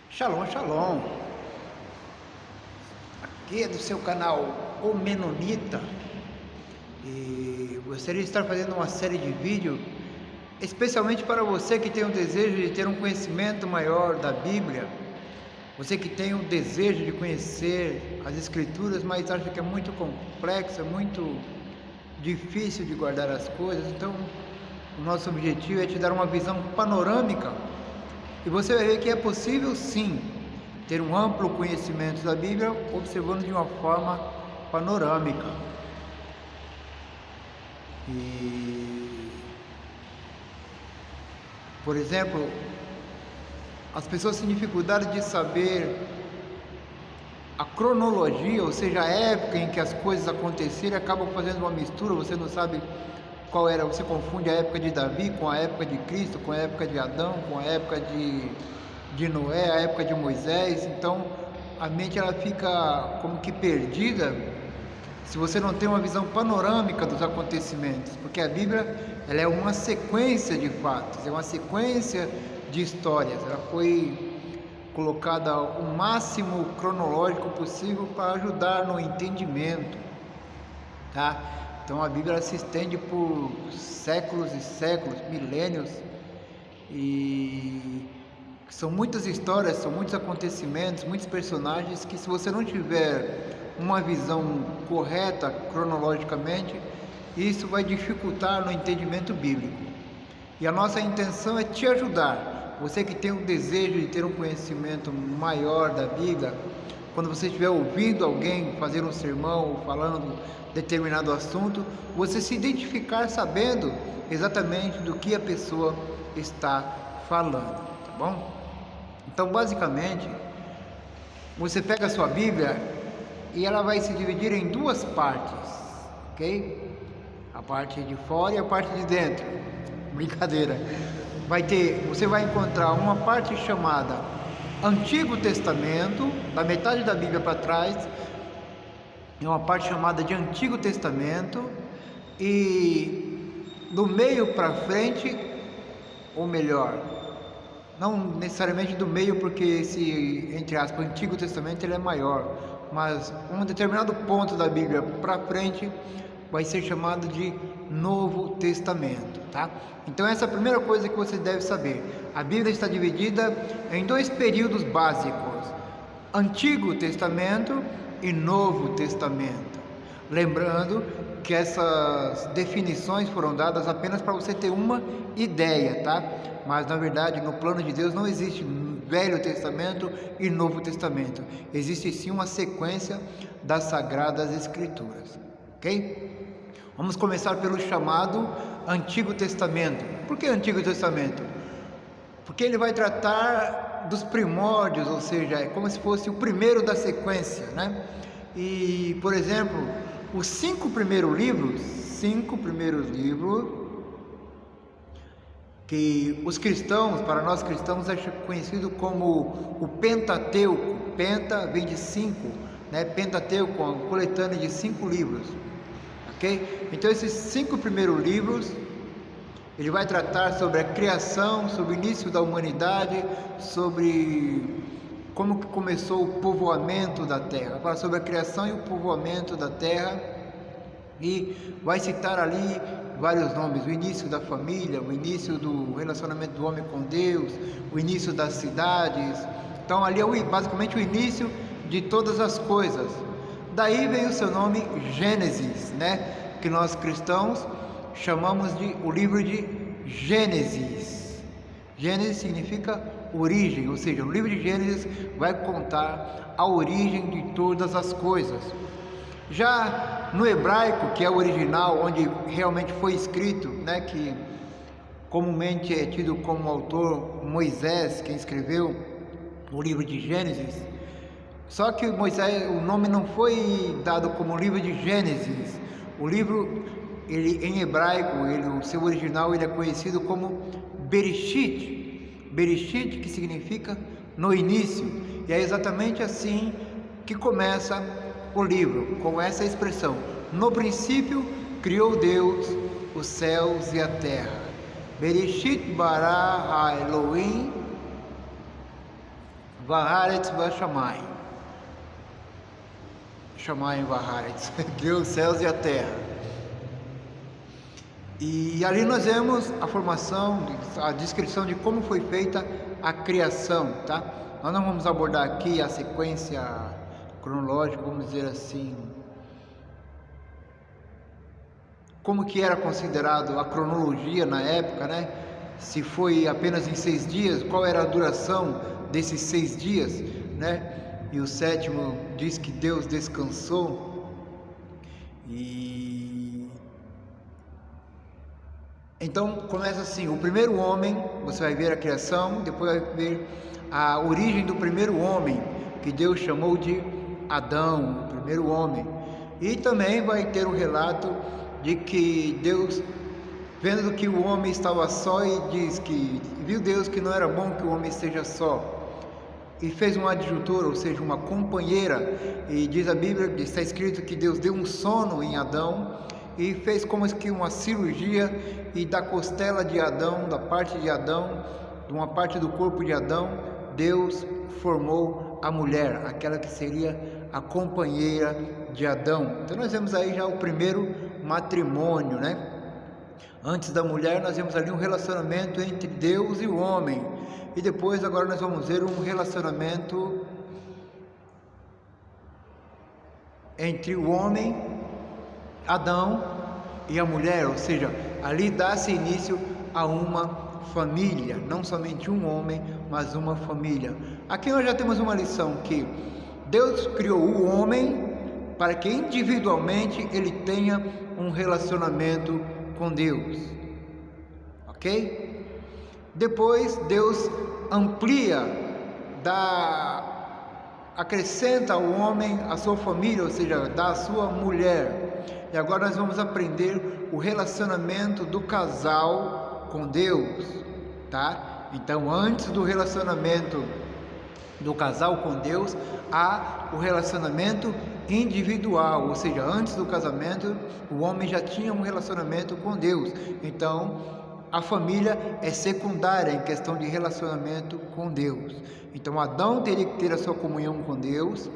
Shalom, shalom. Aqui é do seu canal O Menonita e gostaria de estar fazendo uma série de vídeos especialmente para você que tem o desejo de ter um conhecimento maior da Bíblia, você que tem o desejo de conhecer as Escrituras, mas acha que é muito complexo, é muito difícil de guardar as coisas. Então o nosso objetivo é te dar uma visão panorâmica e você vai ver que é possível sim ter um amplo conhecimento da Bíblia observando de uma forma panorâmica. E, por exemplo, as pessoas têm dificuldade de saber a cronologia, ou seja, a época em que as coisas aconteceram, e acabam fazendo uma mistura, você não sabe qual era, você confunde a época de Davi com a época de Cristo, com a época de Adão, com a época de Noé, a época de Moisés. Então a mente ela fica como que perdida se você não tem uma visão panorâmica dos acontecimentos, porque a Bíblia ela é uma sequência de fatos, é uma sequência de histórias. Ela foi colocada o máximo cronológico possível para ajudar no entendimento, tá? Então a Bíblia se estende por séculos e séculos, milênios, e são muitas histórias, são muitos acontecimentos, muitos personagens que, se você não tiver uma visão correta cronologicamente, isso vai dificultar no entendimento bíblico. E a nossa intenção é te ajudar. Você que tem o desejo de ter um conhecimento maior da Bíblia, quando você estiver ouvindo alguém fazer um sermão ou falando determinado assunto, você se identificar sabendo exatamente do que a pessoa está falando, tá bom? Então, basicamente, você pega a sua Bíblia e ela vai se dividir em duas partes, ok? A parte de fora e a parte de dentro. Brincadeira. Você vai encontrar uma parte chamada Antigo Testamento, da metade da Bíblia para trás, é uma parte chamada de Antigo Testamento, e do meio para frente, ou melhor, não necessariamente do meio, porque esse, entre aspas, Antigo Testamento ele é maior, mas um determinado ponto da Bíblia para frente vai ser chamado de Novo Testamento, tá? Então essa é a primeira coisa que você deve saber. A Bíblia está dividida em dois períodos básicos: Antigo Testamento e Novo Testamento. Lembrando que essas definições foram dadas apenas para você ter uma ideia, tá? Mas na verdade, no plano de Deus não existe Velho Testamento e Novo Testamento. Existe sim uma sequência das Sagradas Escrituras, ok? Vamos começar pelo chamado Antigo Testamento. Por que Antigo Testamento? Porque ele vai tratar dos primórdios, ou seja, é como se fosse o primeiro da sequência, né? E, por exemplo, os cinco primeiros livros, que os cristãos, para nós cristãos, é conhecido como o Pentateuco. Penta vem de cinco, né? Pentateuco, uma coletânea de 5 livros, ok? Então esses 5 primeiros livros, ele vai tratar sobre a criação, sobre o início da humanidade, sobre como que começou o povoamento da terra, fala sobre a criação e o povoamento da terra, e vai citar ali vários nomes: o início da família, o início do relacionamento do homem com Deus, o início das cidades. Então ali é basicamente o início de todas as coisas. Daí vem o seu nome Gênesis, né? Que nós cristãos chamamos de o livro de Gênesis. Gênesis significa origem, ou seja, o livro de Gênesis vai contar a origem de todas as coisas. Já no hebraico, que é o original, onde realmente foi escrito, né, que comumente é tido como autor Moisés, quem escreveu o livro de Gênesis, só que Moisés, o nome não foi dado como livro de Gênesis. O livro, ele em hebraico, o seu original, ele é conhecido como Bereshit. Bereshit, que significa no início. E é exatamente assim que começa o livro, com essa expressão: no princípio criou Deus os céus e a terra. Bereshit bara ha Elohim Vaharetz Vashamai. Shamai Vaharetz, Deus, os céus e a terra. E ali nós vemos a formação, a descrição de como foi feita a criação, tá? Nós não vamos abordar aqui a sequência cronológica, vamos dizer assim, como que era considerado a cronologia na época, né? Se foi apenas em 6 dias, qual era a duração desses 6 dias, né? E o sétimo diz que Deus descansou. E então começa assim: o primeiro homem, você vai ver a criação, depois vai ver a origem do primeiro homem, que Deus chamou de Adão, o primeiro homem. E também vai ter um relato de que Deus, vendo que o homem estava só, e diz que viu Deus que não era bom que o homem esteja só, e fez uma adjutora, ou seja, uma companheira. E diz a Bíblia, está escrito que Deus deu um sono em Adão e fez como que uma cirurgia, e da costela de Adão, da parte de Adão, de uma parte do corpo de Adão, Deus formou a mulher, aquela que seria a companheira de Adão. Então nós vemos aí já o primeiro matrimônio, né? Antes da mulher nós vemos ali um relacionamento entre Deus e o homem, e depois agora nós vamos ver um relacionamento entre o homem, Adão, e a mulher, ou seja, ali dá-se início a uma família, não somente um homem, mas uma família. Aqui nós já temos uma lição, que Deus criou o homem para que individualmente ele tenha um relacionamento com Deus, ok? Depois Deus amplia, acrescenta ao homem a sua família, ou seja, dá a sua mulher. E agora nós vamos aprender o relacionamento do casal com Deus, tá? Então, antes do relacionamento do casal com Deus, há o relacionamento individual, ou seja, antes do casamento, o homem já tinha um relacionamento com Deus. Então, a família é secundária em questão de relacionamento com Deus. Então, Adão teria que ter a sua comunhão com Deus,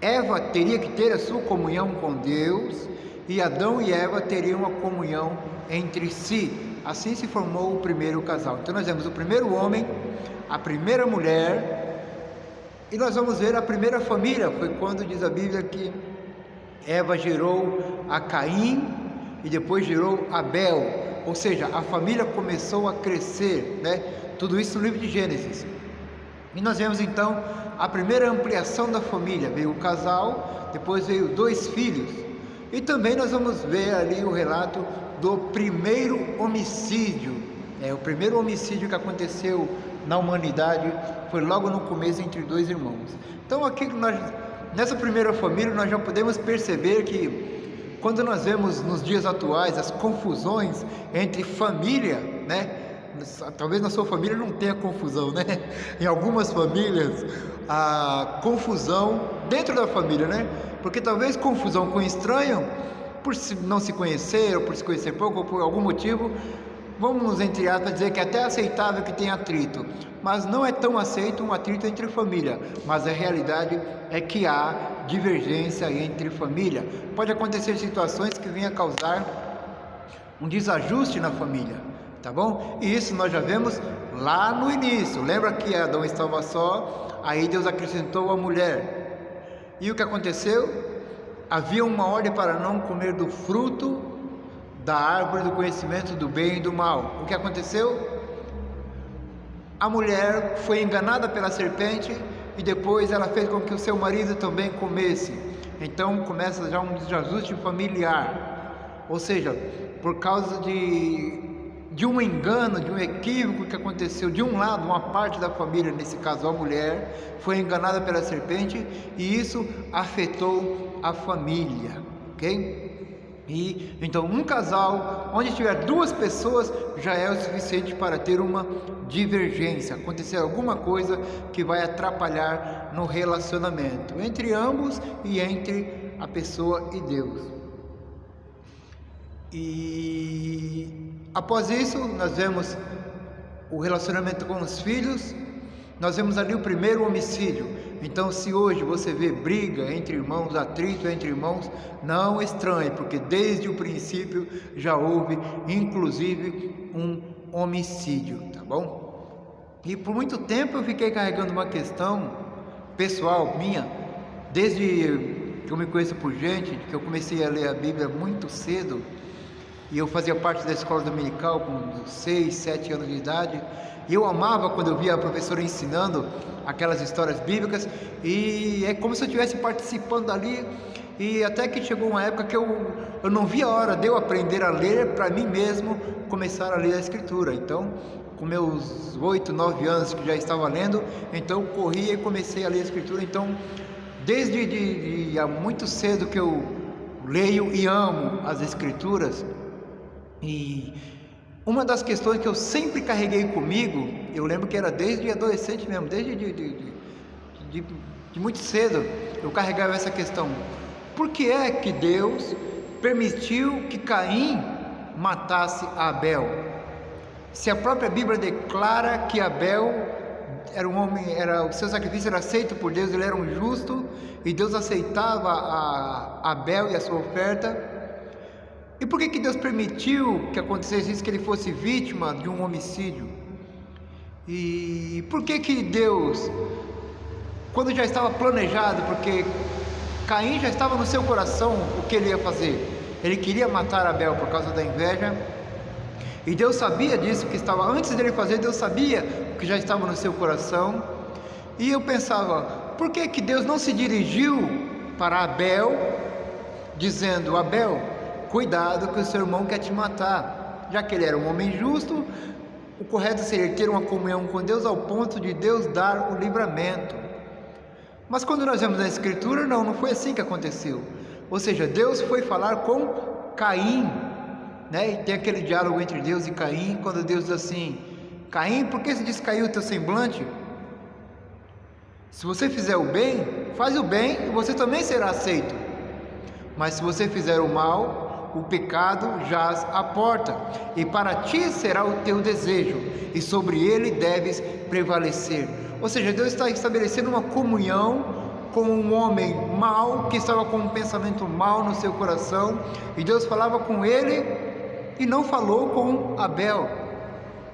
Eva teria que ter a sua comunhão com Deus, e Adão e Eva teriam uma comunhão entre si. Assim se formou o primeiro casal. Então nós vemos o primeiro homem, a primeira mulher, e nós vamos ver a primeira família. Foi quando diz a Bíblia que Eva gerou a Caim e depois gerou Abel, ou seja, a família começou a crescer, né? Tudo isso no livro de Gênesis. E nós vemos então a primeira ampliação da família. Veio o casal, depois veio 2 filhos, e também nós vamos ver ali o relato do primeiro homicídio. O primeiro homicídio que aconteceu na humanidade foi logo no começo, entre 2 irmãos. Então aqui nessa primeira família nós já podemos perceber que quando nós vemos nos dias atuais as confusões entre família, né? Talvez na sua família não tenha confusão, né? Em algumas famílias, a confusão dentro da família, né? Porque talvez confusão com estranho, por não se conhecer, ou por se conhecer pouco, ou por algum motivo, vamos, entre aspas, dizer que é até aceitável que tenha atrito, mas não é tão aceito um atrito entre família. Mas a realidade é que há divergência entre família. Pode acontecer situações que venham a causar um desajuste na família, tá bom? E isso nós já vemos lá no início. Lembra que Adão estava só, aí Deus acrescentou a mulher. E o que aconteceu? Havia uma ordem para não comer do fruto da árvore do conhecimento do bem e do mal. O que aconteceu? A mulher foi enganada pela serpente e depois ela fez com que o seu marido também comesse. Então começa já um desajuste familiar. Ou seja, por causa de um engano, de um equívoco que aconteceu de um lado, uma parte da família, nesse caso a mulher, foi enganada pela serpente, e isso afetou a família, ok? E então um casal, onde tiver 2 pessoas, já é o suficiente para ter uma divergência, acontecer alguma coisa que vai atrapalhar no relacionamento entre ambos e entre a pessoa e Deus. E após isso nós vemos o relacionamento com os filhos, nós vemos ali o primeiro homicídio. Então, se hoje você vê briga entre irmãos, atrito entre irmãos, não estranhe, porque desde o princípio já houve, inclusive, um homicídio, tá bom? E por muito tempo eu fiquei carregando uma questão pessoal minha, desde que eu me conheço por gente, que eu comecei a ler a Bíblia muito cedo, e eu fazia parte da escola dominical com 6, 7 anos de idade, e eu amava quando eu via a professora ensinando aquelas histórias bíblicas, e é como se eu estivesse participando ali, e até que chegou uma época que eu não via a hora de eu aprender a ler para mim mesmo, começar a ler a Escritura. Então, com meus 8, 9 anos que já estava lendo, então eu corria e comecei a ler a Escritura. Então, desde há muito cedo que eu leio e amo as Escrituras, e uma das questões que eu sempre carreguei comigo, eu lembro que era desde adolescente mesmo, desde de muito cedo, eu carregava essa questão: por que é que Deus permitiu que Caim matasse Abel? Se a própria Bíblia declara que Abel era um homem, o seu sacrifício era aceito por Deus, ele era um justo, e Deus aceitava a Abel e a sua oferta. E por que Deus permitiu que acontecesse isso, que ele fosse vítima de um homicídio? E por que Deus, quando já estava planejado, porque Caim já estava no seu coração o que ele ia fazer, ele queria matar Abel por causa da inveja, e Deus sabia disso, que estava antes dele fazer, Deus sabia o que já estava no seu coração. E eu pensava, por que Deus não se dirigiu para Abel, dizendo: Abel, cuidado que o seu irmão quer te matar, já que ele era um homem justo, o correto seria ter uma comunhão com Deus ao ponto de Deus dar o livramento. Mas quando nós vemos na Escritura, não foi assim que aconteceu. Ou seja, Deus foi falar com Caim, né? E tem aquele diálogo entre Deus e Caim, quando Deus diz assim: Caim, por que se descaiu o teu semblante? Se você fizer o bem, faz o bem e você também será aceito. Mas se você fizer o mal, o pecado jaz à porta, e para ti será o teu desejo, e sobre ele deves prevalecer. Ou seja, Deus está estabelecendo uma comunhão com um homem mau, que estava com um pensamento mau no seu coração, e Deus falava com ele e não falou com Abel.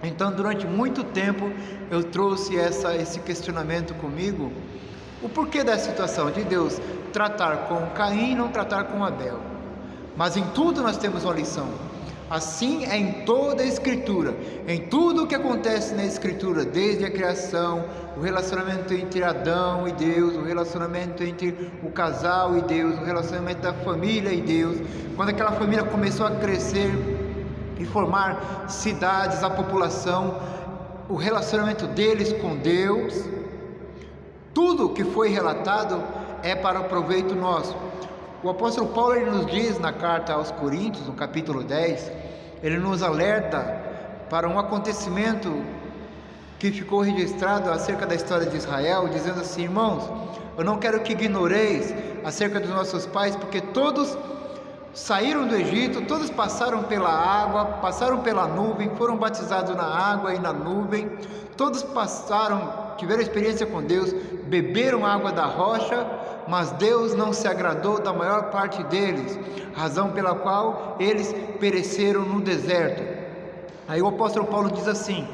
Então, durante muito tempo eu trouxe esse questionamento comigo, o porquê dessa situação de Deus tratar com Caim e não tratar com Abel. Mas em tudo nós temos uma lição. Assim é em toda a Escritura, em tudo o que acontece na Escritura, desde a criação, o relacionamento entre Adão e Deus, o relacionamento entre o casal e Deus, o relacionamento da família e Deus, quando aquela família começou a crescer e formar cidades, a população, o relacionamento deles com Deus, tudo que foi relatado é para o proveito nosso. O apóstolo Paulo, ele nos diz na carta aos Coríntios, no capítulo 10, ele nos alerta para um acontecimento que ficou registrado acerca da história de Israel, dizendo assim: irmãos, eu não quero que ignoreis acerca dos nossos pais, porque todos saíram do Egito, todos passaram pela água, passaram pela nuvem, foram batizados na água e na nuvem, todos tiveram experiência com Deus, beberam água da rocha, mas Deus não se agradou da maior parte deles, razão pela qual eles pereceram no deserto. Aí o apóstolo Paulo diz assim: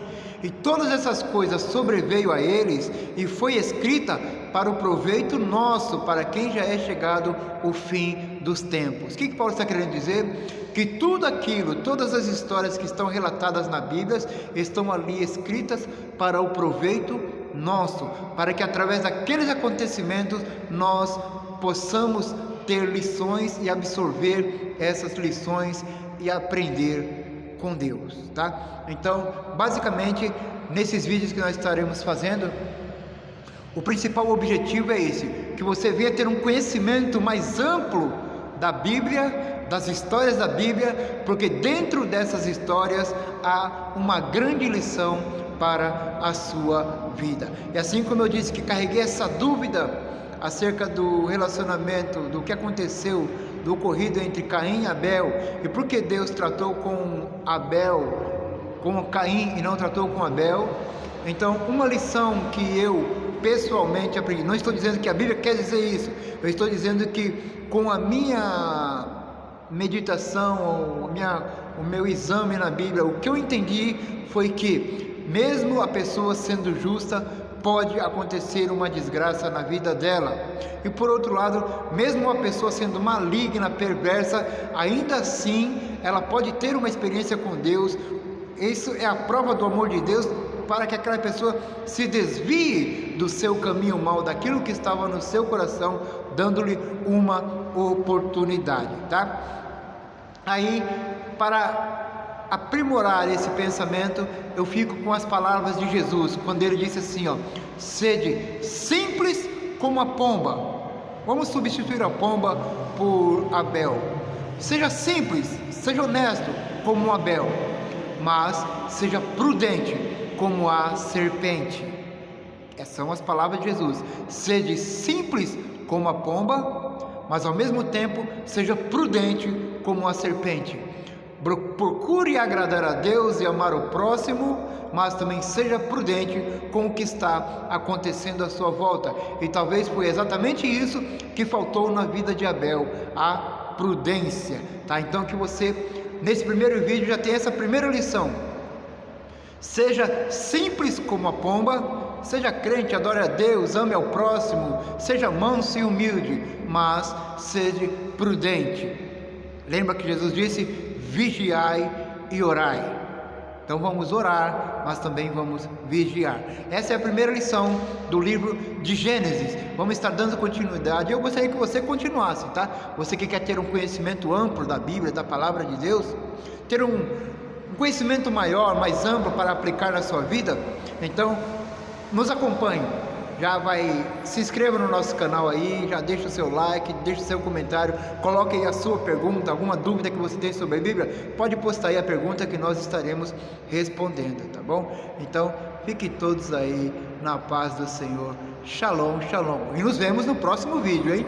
e todas essas coisas sobreveio a eles e foi escrita para o proveito nosso, para quem já é chegado o fim dos tempos. O que Paulo está querendo dizer? Que tudo aquilo, todas as histórias que estão relatadas na Bíblia, estão ali escritas para o proveito nosso, para que através daqueles acontecimentos nós possamos ter lições e absorver essas lições e aprender com Deus, tá? Então, basicamente, nesses vídeos que nós estaremos fazendo, o principal objetivo é esse, que você venha ter um conhecimento mais amplo da Bíblia, das histórias da Bíblia, porque dentro dessas histórias há uma grande lição para a sua vida. E assim como eu disse que carreguei essa dúvida acerca do relacionamento, do que aconteceu, do ocorrido entre Caim e Abel, e por que Deus tratou com Caim e não tratou com Abel, Então, uma lição que eu pessoalmente aprendi, não estou dizendo que a Bíblia quer dizer isso, eu estou dizendo que com a minha meditação, o meu exame na Bíblia, o que eu entendi foi que mesmo a pessoa sendo justa, pode acontecer uma desgraça na vida dela. E por outro lado, mesmo uma pessoa sendo maligna, perversa, ainda assim ela pode ter uma experiência com Deus. Isso é a prova do amor de Deus, para que aquela pessoa se desvie do seu caminho mau, daquilo que estava no seu coração, dando-lhe uma oportunidade, tá? Aí, para aprimorar esse pensamento, eu fico com as palavras de Jesus, quando ele disse assim, ó: sede simples como a pomba. Vamos substituir a pomba por Abel. Seja simples, seja honesto como Abel, mas seja prudente como a serpente. Essas são as palavras de Jesus. Sede simples como a pomba, mas ao mesmo tempo seja prudente como a serpente. Procure agradar a Deus e amar o próximo, mas também seja prudente com o que está acontecendo à sua volta. E talvez foi exatamente isso que faltou na vida de Abel, a prudência, tá? Então que você, nesse primeiro vídeo, já tenha essa primeira lição. Seja simples como a pomba, seja crente, adore a Deus, ame ao próximo, seja manso e humilde, mas seja prudente. Lembra que Jesus disse: vigiai e orai. Então vamos orar, mas também vamos vigiar. Essa é a primeira lição do livro de Gênesis. Vamos estar dando continuidade. Eu gostaria que você continuasse, tá? Você que quer ter um conhecimento amplo da Bíblia, da palavra de Deus, ter um conhecimento maior, mais amplo para aplicar na sua vida, então nos acompanhe. Se inscreva no nosso canal aí, já deixa o seu like, deixa o seu comentário, coloque aí a sua pergunta, alguma dúvida que você tem sobre a Bíblia, pode postar aí a pergunta que nós estaremos respondendo, tá bom? Então, fiquem todos aí na paz do Senhor. Shalom, shalom. E nos vemos no próximo vídeo, hein?